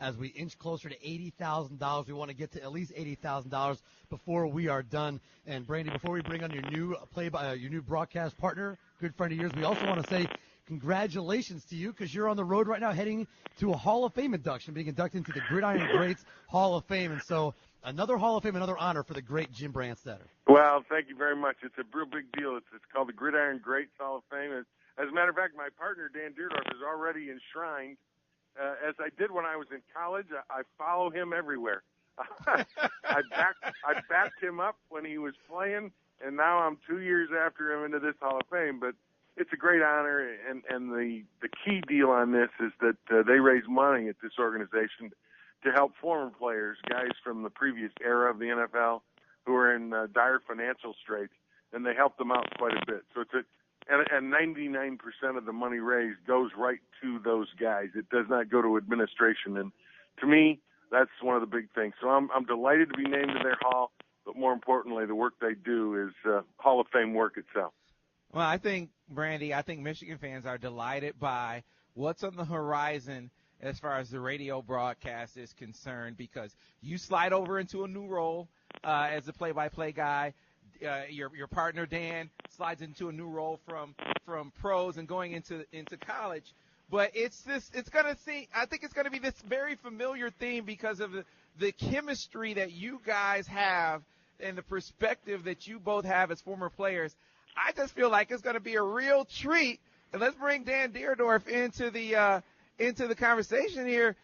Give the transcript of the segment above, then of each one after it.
as we inch closer to $80,000. We want to get to at least $80,000 before we are done. And Brandy, before we bring on your new broadcast partner, good friend of yours, we also want to say congratulations to you because you're on the road right now heading to a Hall of Fame induction, being inducted into the Gridiron Greats Hall of Fame. And so another Hall of Fame, another honor for the great Jim Brandstatter. Well, thank you very much. It's a real big deal. It's called the Gridiron Greats Hall of Fame. As a matter of fact, my partner, Dan Dierdorf, is already enshrined. As I did when I was in college, I follow him everywhere. I backed him up when he was playing, and now I'm 2 years after him into this Hall of Fame. But it's a great honor, and the key deal on this is that they raise money at this organization to help former players, guys from the previous era of the NFL who are in dire financial straits, and they help them out quite a bit. So and 99% of the money raised goes right to those guys. It does not go to administration, and to me, that's one of the big things. So I'm delighted to be named in their hall, but more importantly, the work they do is Hall of Fame work itself. Well, I think, Brandy, Michigan fans are delighted by what's on the horizon as far as the radio broadcast is concerned, because you slide over into a new role as a play-by-play guy. Your partner Dan slides into a new role from pros and going into college. But I think it's gonna be this very familiar theme because of the chemistry that you guys have and the perspective that you both have as former players. I just feel like it's gonna be a real treat. And let's bring Dan Dierdorf into the conversation here.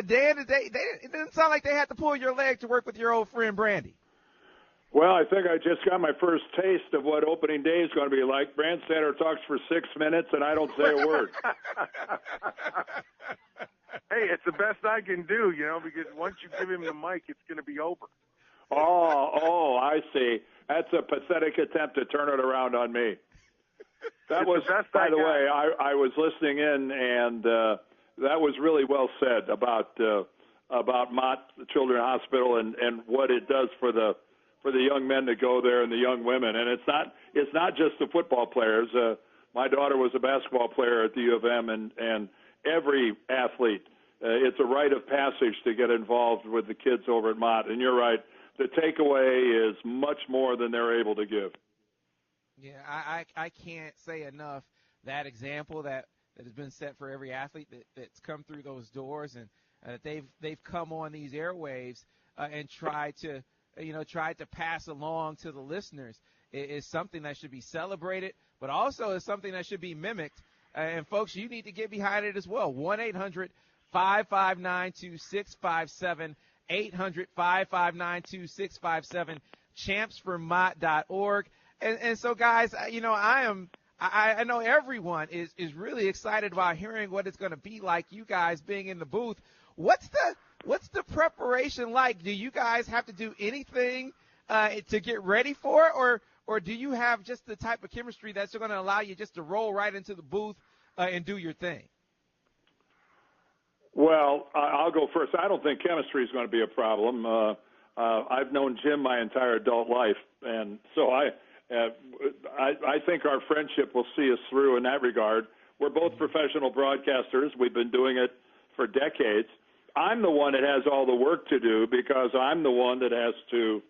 Dan, it didn't sound like they had to pull your leg to work with your old friend Brandy. Well, I think I just got my first taste of what opening day is going to be like. Brandstatter talks for 6 minutes, and I don't say a word. Hey, it's the best I can do, because once you give him the mic, it's going to be over. Oh, I see. That's a pathetic attempt to turn it around on me. That was, by the way, I was listening in, and that was really well said about Mott Children's Hospital and what it does for the young men that go there and the young women. And it's not just the football players. My daughter was a basketball player at the U of M, and every athlete, it's a rite of passage to get involved with the kids over at Mott. And you're right, the takeaway is much more than they're able to give. Yeah, I can't say enough that example that has been set for every athlete that's come through those doors, and they've come on these airwaves and tried to pass along to the listeners. It is something that should be celebrated, but also is something that should be mimicked. And folks, you need to get behind it as well. 1-800-559-2657, 800-559-2657, champsformott.org. And so, guys, I know everyone is really excited about hearing what it's going to be like, you guys being in the booth. What's the preparation like? Do you guys have to do anything to get ready for it, or do you have just the type of chemistry that's going to allow you just to roll right into the booth and do your thing? Well, I'll go first. I don't think chemistry is going to be a problem. I've known Jim my entire adult life, and so I think our friendship will see us through in that regard. We're both professional broadcasters. We've been doing it for decades. I'm the one that has all the work to do because I'm the one that has to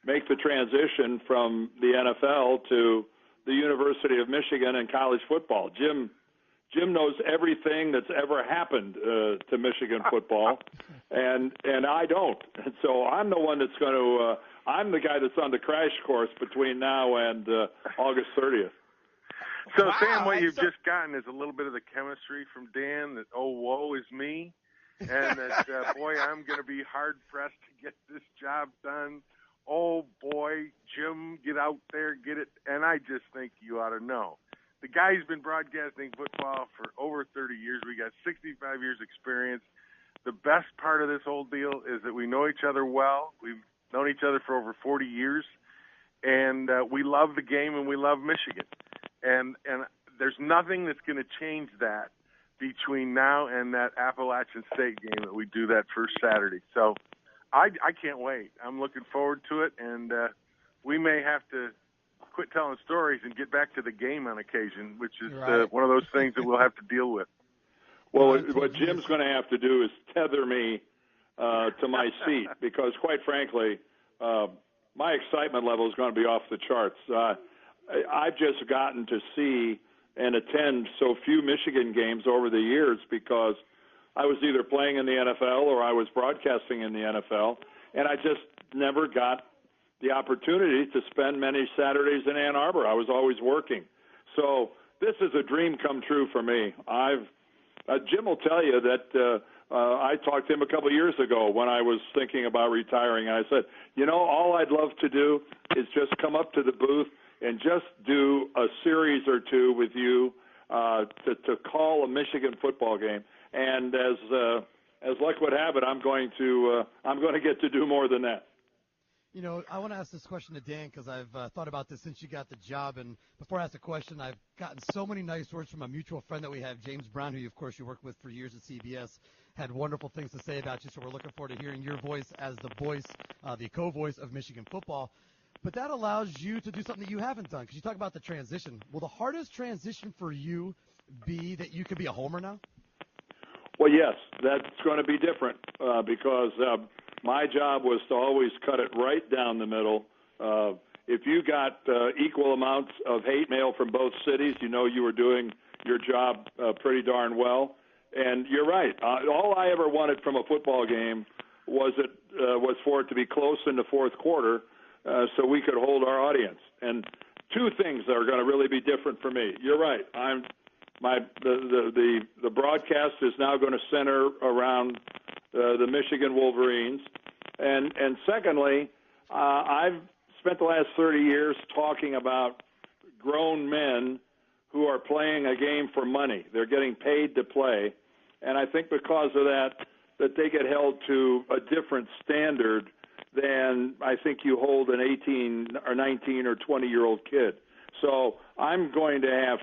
make the transition from the NFL to the University of Michigan and college football. Jim knows everything that's ever happened to Michigan football, and I don't. And so I'm the one that's going to I'm the guy that's on the crash course between now and August 30th. So, wow, Sam, what you've just gotten is a little bit of the chemistry from Dan that, oh, woe is me, and that, boy, I'm going to be hard-pressed to get this job done. Oh, boy, Jim, get out there, get it. And I just think you ought to know. The guy's been broadcasting football for over 30 years. We got 65 years experience. The best part of this whole deal is that we know each other well. We've known each other for over 40 years, and we love the game and we love Michigan. And there's nothing that's going to change that between now and that Appalachian State game that we do that first Saturday. So I can't wait. I'm looking forward to it, and we may have to quit telling stories and get back to the game on occasion, which is one of those things that we'll have to deal with. Well, what Jim's going to have to do is tether me to my seat because, quite frankly, my excitement level is going to be off the charts. I've just gotten to see and attend so few Michigan games over the years because I was either playing in the NFL or I was broadcasting in the NFL, and I just never got the opportunity to spend many Saturdays in Ann Arbor. I was always working. So this is a dream come true for me. Jim will tell you that I talked to him a couple of years ago when I was thinking about retiring, and I said, all I'd love to do is just come up to the booth and just do a series or two with you to call a Michigan football game. And as luck would have it, I'm going to get to do more than that. I want to ask this question to Dan because I've thought about this since you got the job. And before I ask the question, I've gotten so many nice words from a mutual friend that we have, James Brown, who, of course, you worked with for years at CBS, had wonderful things to say about you. So we're looking forward to hearing your voice as the voice, the co-voice of Michigan football. But that allows you to do something that you haven't done because you talk about the transition. Will the hardest transition for you be that you could be a homer now? Well, yes, that's going to be different because my job was to always cut it right down the middle. If you got equal amounts of hate mail from both cities, you were doing your job pretty darn well. And you're right. All I ever wanted from a football game was for it to be close in the fourth quarter so we could hold our audience. And two things are going to really be different for me. You're right. The broadcast is now going to center around the Michigan Wolverines, and secondly, I've spent the last 30 years talking about grown men who are playing a game for money. They're getting paid to play, and I think because of that they get held to a different standard than I think you hold an 18 or 19 or 20-year-old kid. So I'm going to have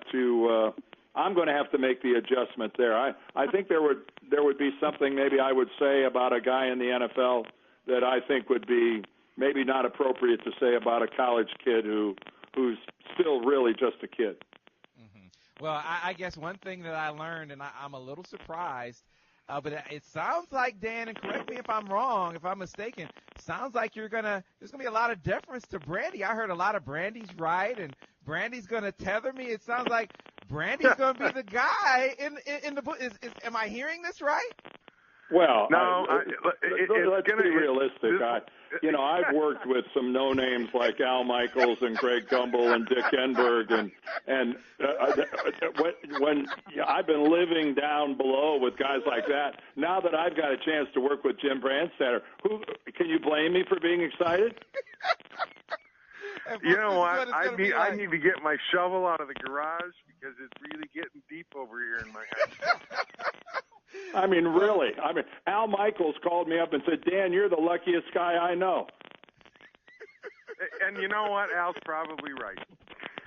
to make the adjustment there. I think there would be something maybe I would say about a guy in the NFL that I think would be maybe not appropriate to say about a college kid who's still really just a kid. Mm-hmm. Well, I guess one thing that I learned, and I'm a little surprised, but it sounds like, Dan, and correct me if I'm wrong, if I'm mistaken, sounds like there's going to be a lot of deference to Brandy. I heard a lot of Brandy's right, and Brandy's going to tether me. It sounds like Brandy's going to be the guy in the book. Am I hearing this right? Well, no, let's be realistic. I've worked with some no-names like Al Michaels and Greg Gumbel and Dick Enberg, and when I've been living down below with guys like that. Now that I've got a chance to work with JimBrandstatter, can you blame me for being excited? You know what? I need to get my shovel out of the garage because it's really getting deep over here in my house. I mean, really. Al Michaels called me up and said, Dan, you're the luckiest guy I know. And you know what? Al's probably right.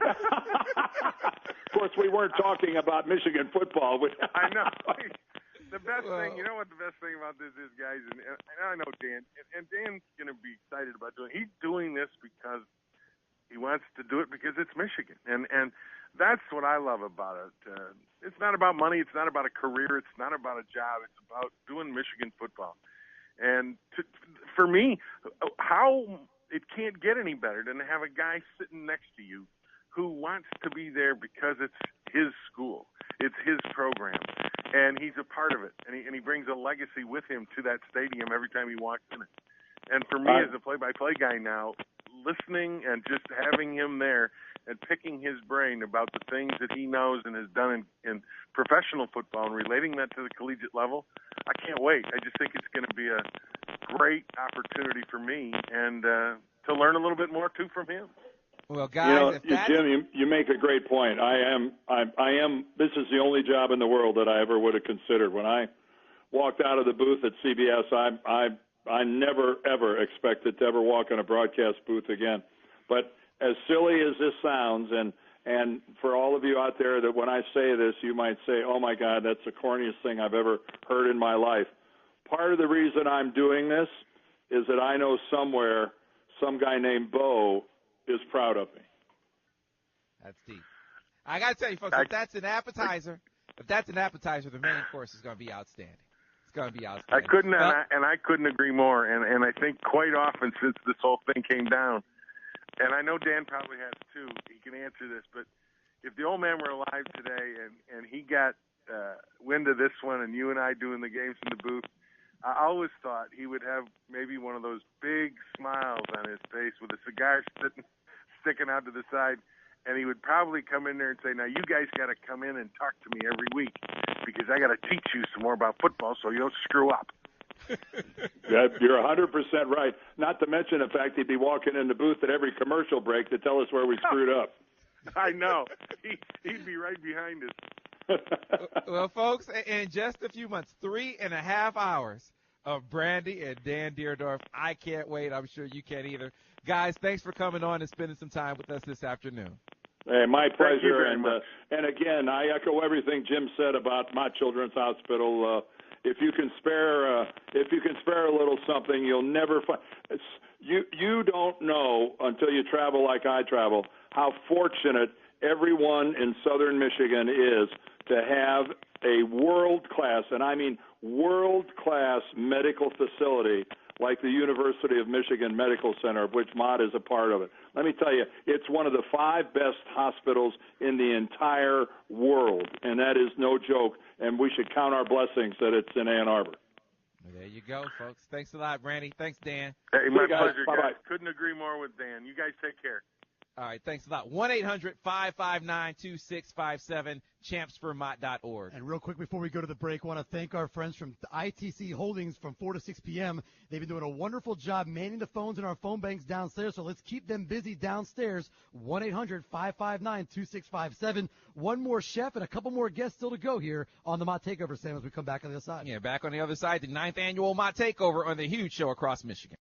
Of course, we weren't talking about Michigan football. I know. The best thing, you know what the best thing about this is, guys, and I know Dan, and Dan's going to be excited about doing it. He's doing this because he wants to do it because it's Michigan. And that's what I love about it. It's not about money. It's not about a career. It's not about a job. It's about doing Michigan football. And for me, how it can't get any better than to have a guy sitting next to you who wants to be there because it's his school. It's his program. And he's a part of it. And he brings a legacy with him to that stadium every time he walks in it. And for me as a play-by-play guy now, listening and just having him there and picking his brain about the things that he knows and has done in professional football and relating that to the collegiate level, I can't wait. I just think it's going to be a great opportunity for me and to learn a little bit more, too, from him. Well, guys, Jim, you make a great point. I am. This is the only job in the world that I ever would have considered. When I walked out of the booth at CBS, I never, ever expected to ever walk in a broadcast booth again. But as silly as this sounds, and for all of you out there that when I say this, you might say, oh, my God, that's the corniest thing I've ever heard in my life. Part of the reason I'm doing this is that I know somewhere some guy named Bo is proud of me. That's deep. I got to tell you, folks, if that's an appetizer, If that's an appetizer, the main course is going to be outstanding. It's going to be outstanding. I couldn't agree more. And I think quite often since this whole thing came down, and I know Dan probably has too, he can answer this, but if the old man were alive today and he got wind of this one and you and I doing the games in the booth, I always thought he would have maybe one of those big smiles on his face with a cigar sticking out to the side, and he would probably come in there and say, now you guys got to come in and talk to me every week because I got to teach you some more about football so you don't screw up. Yeah, you're 100% right. Not to mention the fact he'd be walking in the booth at every commercial break to tell us where we screwed up. I know. He'd be right behind us. Well, folks, in just a few months, 3.5 hours of Brandy and Dan Dierdorf. I can't wait. I'm sure you can't either. Guys, thanks for coming on and spending some time with us this afternoon. Hey, my pleasure. Thank you very much. And again, I echo everything Jim said about Mott Children's Hospital. If you can spare a little something, you'll never find. You don't know until you travel like I travel how fortunate everyone in southern Michigan is to have a world-class, and I mean world-class medical facility like the University of Michigan Medical Center, of which Mott is a part of it. Let me tell you, it's one of the 5 best hospitals in the entire world, and that is no joke, and we should count our blessings that it's in Ann Arbor. There you go, folks. Thanks a lot, Brandy. Thanks, Dan. Hey, my guys. pleasure, Bye-bye. guys. Couldn't agree more with Dan. You guys take care. All right, thanks a lot. 1-800-559-2657, champsformott.org. And real quick before we go to the break, I want to thank our friends from ITC Holdings from 4 to 6 p.m. They've been doing a wonderful job manning the phones in our phone banks downstairs, so let's keep them busy downstairs. 1-800-559-2657. One more chef and a couple more guests still to go here on the Mott Takeover, Sam, as we come back on the other side. Yeah, back on the other side, the 9th annual Mott Takeover on the huge show across Michigan.